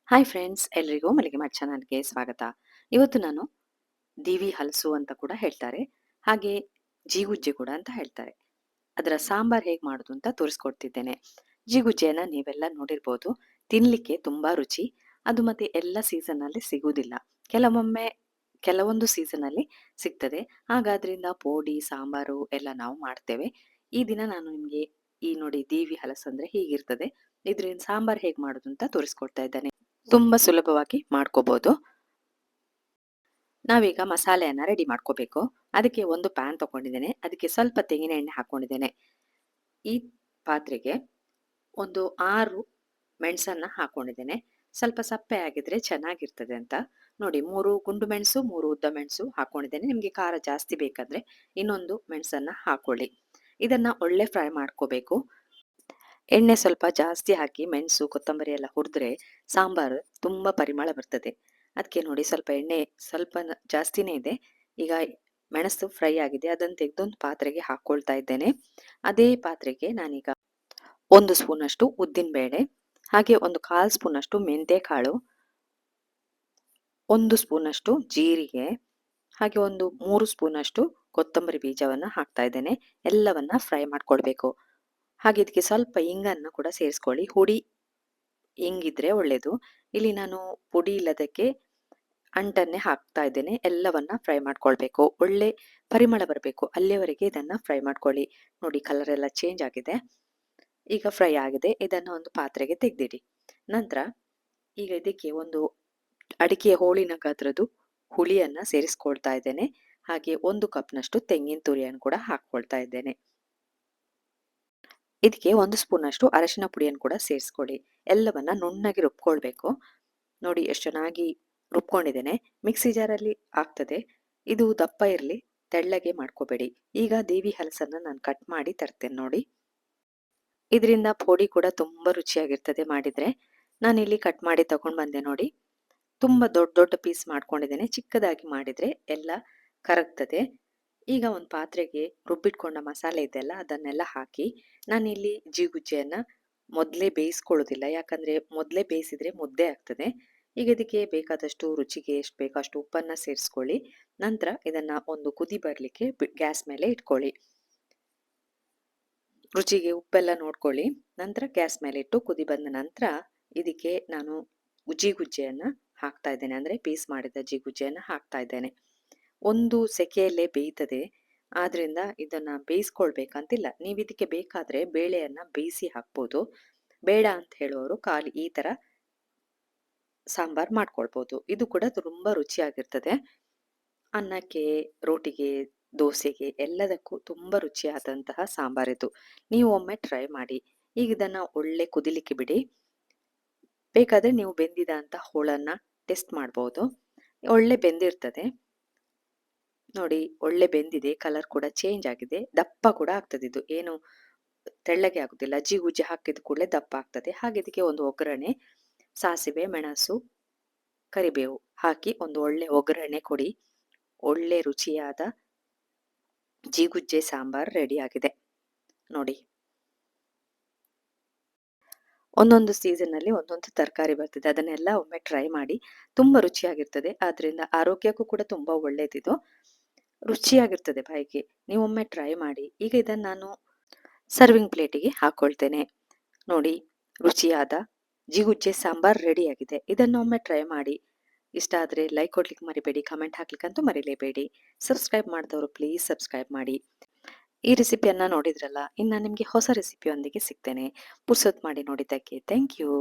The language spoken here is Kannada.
ಹಾಯ್ ಫ್ರೆಂಡ್ಸ್, ಎಲ್ರಿಗೂ ಮಲ್ಲಿಗೆ ಮಾಡ್ ಚಾನಲ್ಗೆ ಸ್ವಾಗತ. ಇವತ್ತು ನಾನು ದೀವಿ ಹಲಸು ಅಂತ ಕೂಡ ಹೇಳ್ತಾರೆ, ಹಾಗೆ ಜೀಗುಜ್ಜೆ ಕೂಡ ಅಂತ ಹೇಳ್ತಾರೆ. ಅದರ ಸಾಂಬಾರ್ ಹೇಗೆ ಮಾಡೋದು ಅಂತ ತೋರಿಸ್ಕೊಡ್ತಿದ್ದೇನೆ. ಜೀಗುಜ್ಜೆನ ನೀವೆಲ್ಲ ನೋಡಿರ್ಬೋದು, ತಿನ್ಲಿಕ್ಕೆ ತುಂಬಾ ರುಚಿ. ಅದು ಮತ್ತೆ ಎಲ್ಲ ಸೀಸನ್ನಲ್ಲಿ ಸಿಗುವುದಿಲ್ಲ, ಕೆಲವೊಮ್ಮೆ ಕೆಲವೊಂದು ಸೀಸನಲ್ಲಿ ಸಿಗ್ತದೆ. ಹಾಗಾದ್ರಿಂದ ಪೋಡಿ ಸಾಂಬಾರು ಎಲ್ಲ ನಾವು ಮಾಡ್ತೇವೆ. ಈ ದಿನ ನಾನು ನಿಮಗೆ ಈ ನೋಡಿ ದೀವಿ ಹಲಸು ಅಂದ್ರೆ ಹೀಗಿರ್ತದೆ, ಇದ್ರಿಂದ ಸಾಂಬಾರ್ ಹೇಗೆ ಮಾಡೋದು ಅಂತ ತೋರಿಸ್ಕೊಡ್ತಾ ಇದ್ದೇನೆ. ತುಂಬಾ ಸುಲಭವಾಗಿ ಮಾಡ್ಕೋಬಹುದು. ನಾವೀಗ ಮಸಾಲೆಯನ್ನ ರೆಡಿ ಮಾಡ್ಕೋಬೇಕು. ಅದಕ್ಕೆ ಒಂದು ಪ್ಯಾನ್ ತಗೊಂಡಿದ್ದೇನೆ, ಅದಕ್ಕೆ ಸ್ವಲ್ಪ ತೆಂಗಿನ ಎಣ್ಣೆ ಹಾಕೊಂಡಿದ್ದೇನೆ. ಈ ಪಾತ್ರೆಗೆ ಒಂದು 6 ಮೆಣಸನ್ನ ಹಾಕೊಂಡಿದ್ದೇನೆ. ಸ್ವಲ್ಪ ಸಪ್ಪೆ ಆಗಿದ್ರೆ ಚೆನ್ನಾಗಿರ್ತದೆ ಅಂತ ನೋಡಿ. 3 ಗುಂಡು ಮೆಣಸು, 3 ಉದ್ದ ಮೆಣಸು ಹಾಕೊಂಡಿದ್ದೇನೆ. ನಿಮಗೆ ಖಾರ ಜಾಸ್ತಿ ಬೇಕಾದ್ರೆ ಇನ್ನೊಂದು ಮೆಣಸನ್ನ ಹಾಕೊಳ್ಳಿ. ಇದನ್ನ ಒಳ್ಳೆ ಫ್ರೈ ಮಾಡ್ಕೋಬೇಕು. ಎಣ್ಣೆ ಸ್ವಲ್ಪ ಜಾಸ್ತಿ ಹಾಕಿ ಮೆಣಸು ಕೊತ್ತಂಬರಿ ಎಲ್ಲ ಹುರಿದ್ರೆ ಸಾಂಬಾರು ತುಂಬಾ ಪರಿಮಳ ಬರ್ತದೆ. ಅದಕ್ಕೆ ನೋಡಿ, ಸ್ವಲ್ಪ ಎಣ್ಣೆ ಸ್ವಲ್ಪ ಜಾಸ್ತಿನೇ ಇದೆ. ಈಗ ಮೆಣಸು ಫ್ರೈ ಆಗಿದೆ, ಅದನ್ನು ತೆಗೆದೊಂದು ಪಾತ್ರೆಗೆ ಹಾಕೊಳ್ತಾ ಇದ್ದೇನೆ. ಅದೇ ಪಾತ್ರೆಗೆ ನಾನೀಗ 1 ಸ್ಪೂನ್ ಅಷ್ಟು ಉದ್ದಿನ ಬೇಳೆ, ಹಾಗೆ ಒಂದು 1/4 ಸ್ಪೂನ್ ಅಷ್ಟು ಮೆಂತೆ ಕಾಳು, 1 ಸ್ಪೂನ್ ಅಷ್ಟು ಜೀರಿಗೆ, ಹಾಗೆ ಒಂದು 3 ಸ್ಪೂನ್ ಅಷ್ಟು ಕೊತ್ತಂಬರಿ ಬೀಜವನ್ನ ಹಾಕ್ತಾ ಇದ್ದೇನೆ. ಎಲ್ಲವನ್ನ ಫ್ರೈ ಮಾಡ್ಕೊಳ್ಬೇಕು. ಹಾಗೆ ಇದಕ್ಕೆ ಸ್ವಲ್ಪ ಇಂಗನ್ನು ಕೂಡ ಸೇರಿಸ್ಕೊಳ್ಳಿ. ಹುಡಿ ಇಂಗಿದ್ರೆ ಒಳ್ಳೇದು. ಇಲ್ಲಿ ನಾನು ಪುಡಿ ಇಲ್ಲದಕ್ಕೆ ಅಂಟನ್ನೇ ಹಾಕ್ತಾ ಇದ್ದೇನೆ. ಎಲ್ಲವನ್ನ ಫ್ರೈ ಮಾಡ್ಕೊಳ್ಬೇಕು, ಒಳ್ಳೆ ಪರಿಮಳ ಬರಬೇಕು ಅಲ್ಲಿಯವರೆಗೆ ಇದನ್ನ ಫ್ರೈ ಮಾಡ್ಕೊಳ್ಳಿ. ನೋಡಿ, ಕಲರ್ ಎಲ್ಲ ಚೇಂಜ್ ಆಗಿದೆ. ಈಗ ಫ್ರೈ ಆಗಿದೆ, ಇದನ್ನ ಒಂದು ಪಾತ್ರೆಗೆ ತೆಗೆದಿಡಿ. ನಂತರ ಈಗ ಇದಕ್ಕೆ ಒಂದು ಅಡಿಕೆ ಹೋಳಿನ ಗಾತ್ರದ್ದು ಹುಳಿಯನ್ನ ಸೇರಿಸ್ಕೊಳ್ತಾ ಇದ್ದೇನೆ. ಹಾಗೆ 1 ಕಪ್ನಷ್ಟು ತೆಂಗಿನ ತುರಿಯನ್ನು ಕೂಡ ಹಾಕ್ಕೊಳ್ತಾ ಇದ್ದೇನೆ. ಇದಕ್ಕೆ 1 ಸ್ಪೂನ್ ಅಷ್ಟು ಅರಶಿನ ಪುಡಿಯನ್ನು ಕೂಡ ಸೇರಿಸ್ಕೊಳ್ಳಿ. ಎಲ್ಲವನ್ನ ನುಣ್ಣಗೆ ರುಬ್ಕೊಳ್ಬೇಕು. ನೋಡಿ ಎಷ್ಟು ಚೆನ್ನಾಗಿ ರುಬ್ಕೊಂಡಿದ್ದೇನೆ. ಮಿಕ್ಸಿ ಜಾರಲ್ಲಿ ಆಗ್ತದೆ, ಇದು ದಪ್ಪ ಇರಲಿ, ತೆಳ್ಳಗೆ ಮಾಡ್ಕೋಬೇಡಿ. ಈಗ ದೇವಿ ಹಲಸನ್ನ ನಾನು ಕಟ್ ಮಾಡಿ ತರ್ತೇನೆ ನೋಡಿ. ಇದರಿಂದ ಪುಡಿ ಕೂಡ ತುಂಬಾ ರುಚಿಯಾಗಿರ್ತದೆ ಮಾಡಿದ್ರೆ. ನಾನಿಲ್ಲಿ ಕಟ್ ಮಾಡಿ ತಗೊಂಡ್ ಬಂದೆ ನೋಡಿ. ತುಂಬಾ ದೊಡ್ಡ ದೊಡ್ಡ ಪೀಸ್ ಮಾಡ್ಕೊಂಡಿದ್ದೇನೆ, ಚಿಕ್ಕದಾಗಿ ಮಾಡಿದ್ರೆ ಎಲ್ಲ ಕರಗ್ತದೆ. ಈಗ ಒಂದು ಪಾತ್ರೆಗೆ ರುಬ್ಬಿಟ್ಕೊಂಡ ಮಸಾಲೆ ಇದೆಲ್ಲ ಅದನ್ನೆಲ್ಲ ಹಾಕಿ, ನಾನಿಲ್ಲಿ ಜೀಗುಜ್ಜೆಯನ್ನ ಮೊದಲೇ ಬೇಯಿಸ್ಕೊಳ್ಳೋದಿಲ್ಲ, ಯಾಕಂದ್ರೆ ಮೊದಲೇ ಬೇಯಿಸಿದ್ರೆ ಮುದ್ದೆ ಆಗ್ತದೆ. ಈಗ ಇದಕ್ಕೆ ಬೇಕಾದಷ್ಟು ರುಚಿಗೆ ಎಷ್ಟು ಬೇಕೋ ಅಷ್ಟು ಉಪ್ಪನ್ನ ಸೇರಿಸ್ಕೊಳ್ಳಿ. ನಂತರ ಇದನ್ನ ಒಂದು ಕುದಿ ಬರಲಿಕ್ಕೆ ಗ್ಯಾಸ್ ಮೇಲೆ ಇಟ್ಕೊಳ್ಳಿ. ರುಚಿಗೆ ಉಪ್ಪೆಲ್ಲ ನೋಡ್ಕೊಳ್ಳಿ. ನಂತರ ಗ್ಯಾಸ್ ಮೇಲೆ ಇಟ್ಟು ಕುದಿ ಬಂದ ನಂತರ ಇದಕ್ಕೆ ನಾನು ಜೀಗುಜ್ಜೆಯನ್ನ ಹಾಕ್ತಾ ಇದ್ದೇನೆ, ಅಂದ್ರೆ ಪೀಸ್ ಮಾಡಿದ ಜೀಗುಜ್ಜೆಯನ್ನ ಹಾಕ್ತಾ ಇದ್ದೇನೆ. ಒಂದು ಸೆಕೆಯಲ್ಲೇ ಬೇಯ್ತದೆ, ಆದ್ರಿಂದ ಇದನ್ನ ಬೇಯಿಸ್ಕೊಳ್ಬೇಕಂತಿಲ್ಲ. ನೀವು ಇದಕ್ಕೆ ಬೇಕಾದ್ರೆ ಬೇಳೆಯನ್ನ ಬೇಯಿಸಿ ಹಾಕ್ಬೋದು. ಬೇಡ ಅಂತ ಹೇಳುವವರು ಖಾಲಿ ಈ ತರ ಸಾಂಬಾರ್ ಮಾಡ್ಕೊಳ್ಬೋದು. ಇದು ಕೂಡ ತುಂಬಾ ರುಚಿಯಾಗಿರ್ತದೆ. ಅನ್ನಕ್ಕೆ, ರೋಟಿಗೆ, ದೋಸೆಗೆ ಎಲ್ಲದಕ್ಕೂ ತುಂಬಾ ರುಚಿಯಾದಂತಹ ಸಾಂಬಾರಿದು. ನೀವು ಒಮ್ಮೆ ಟ್ರೈ ಮಾಡಿ. ಈಗ ಇದನ್ನ ಒಳ್ಳೆ ಕುದಿಲಿಕ್ಕೆ ಬಿಡಿ. ಬೇಕಾದ್ರೆ ನೀವು ಬೆಂದಿದ ಅಂತ ಹೋಳನ್ನ ಟೆಸ್ಟ್ ಮಾಡ್ಬೋದು. ಒಳ್ಳೆ ಬೆಂದಿರ್ತದೆ ನೋಡಿ, ಒಳ್ಳೆ ಬೆಂದಿದೆ, ಕಲರ್ ಕೂಡ ಚೇಂಜ್ ಆಗಿದೆ, ದಪ್ಪ ಕೂಡ ಆಗ್ತದೆ. ಇದು ಏನು ತೆಳ್ಳಗೆ ಆಗುದಿಲ್ಲ, ಜೀಗುಜ್ಜೆ ಹಾಕಿದ ಕೂಡಲೇ ದಪ್ಪ ಆಗ್ತದೆ. ಹಾಗೆ ಇದಕ್ಕೆ ಒಂದು ಒಗ್ಗರಣೆ, ಸಾಸಿವೆ, ಮೆಣಸು, ಕರಿಬೇವು ಹಾಕಿ ಒಂದು ಒಳ್ಳೆ ಒಗ್ಗರಣೆ ಕೊಡಿ. ಒಳ್ಳೆ ರುಚಿಯಾದ ಜೀಗುಜ್ಜೆ ಸಾಂಬಾರ್ ರೆಡಿ ಆಗಿದೆ ನೋಡಿ. ಒಂದೊಂದು ಸೀಸನ್ ಅಲ್ಲಿ ಒಂದೊಂದು ತರಕಾರಿ ಬರ್ತದೆ, ಅದನ್ನೆಲ್ಲ ಒಮ್ಮೆ ಟ್ರೈ ಮಾಡಿ. ತುಂಬಾ ರುಚಿಯಾಗಿರ್ತದೆ, ಆದ್ರಿಂದ ಆರೋಗ್ಯಕ್ಕೂ ಕೂಡ ತುಂಬಾ ಒಳ್ಳೇದಿದು. ರುಚಿಯಾಗಿರ್ತದೆ ಬಾಯಿಗೆ, ನೀವೊಮ್ಮೆ ಟ್ರೈ ಮಾಡಿ. ಈಗ ಇದನ್ನು ನಾನು ಸರ್ವಿಂಗ್ ಪ್ಲೇಟಿಗೆ ಹಾಕೊಳ್ತೇನೆ ನೋಡಿ. ರುಚಿಯಾದ ಜಿಗುಜ್ಜೆ ಸಾಂಬಾರ್ ರೆಡಿ ಆಗಿದೆ. ಇದನ್ನೊಮ್ಮೆ ಟ್ರೈ ಮಾಡಿ. ಇಷ್ಟ ಆದರೆ ಲೈಕ್ ಕೊಡ್ಲಿಕ್ಕೆ ಮರಿಬೇಡಿ, ಕಮೆಂಟ್ ಹಾಕ್ಲಿಕ್ಕಂತೂ ಮರಿಲೇಬೇಡಿ. ಸಬ್ಸ್ಕ್ರೈಬ್ ಮಾಡಿದವರು ಪ್ಲೀಸ್ ಸಬ್ಸ್ಕ್ರೈಬ್ ಮಾಡಿ. ಈ ರೆಸಿಪಿಯನ್ನ ನೋಡಿದ್ರಲ್ಲ, ಇನ್ನು ನಿಮಗೆ ಹೊಸ ರೆಸಿಪಿಯೊಂದಿಗೆ ಸಿಗ್ತೇನೆ. ಪುರ್ಸೊತ್ ಮಾಡಿ ನೋಡಿದ್ದಕ್ಕೆ ಥ್ಯಾಂಕ್ ಯು.